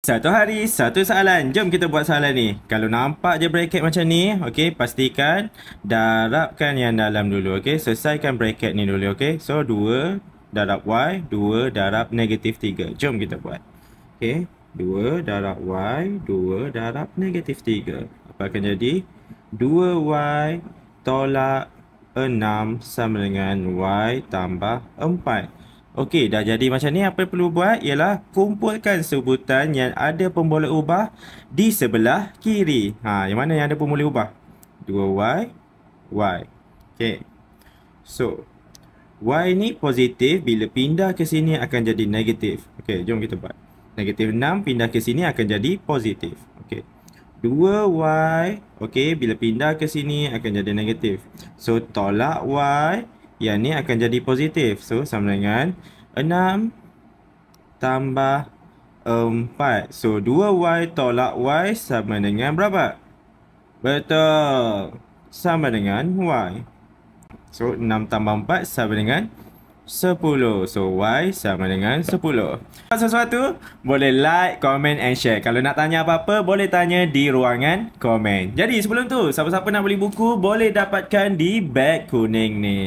Satu hari, satu soalan. Jom kita buat soalan ni. Kalau nampak je bracket macam ni, okey, pastikan darabkan yang dalam dulu, okey. Selesaikan bracket ni dulu, okey. So, 2 darab Y, 2 darab negatif 3. Jom kita buat. Okey, 2 darab Y, 2 darab negatif 3. Apa akan jadi? 2Y tolak 6 sama dengan Y tambah 4. Okey, dah jadi macam ni. Apa yang perlu buat ialah kumpulkan sebutan yang ada pemboleh ubah di sebelah kiri. Yang mana yang ada pemboleh ubah? 2Y, Y. Okey. So, Y ni positif, bila pindah ke sini akan jadi negatif. Okey, jom kita buat. Negatif 6 pindah ke sini akan jadi positif. Okey. 2Y, okey, bila pindah ke sini akan jadi negatif. So, tolak Y, yang ni akan jadi positif. So, sama dengan 6 tambah 4. So, 2Y tolak Y sama dengan berapa? Betul. Sama dengan Y. So, 6 tambah 4 sama dengan 10. So, Y sama dengan 10. Sesuatu, boleh like, comment and share. Kalau nak tanya apa-apa, boleh tanya di ruangan komen. Jadi, sebelum tu, siapa-siapa nak beli buku, boleh dapatkan di beg kuning ni.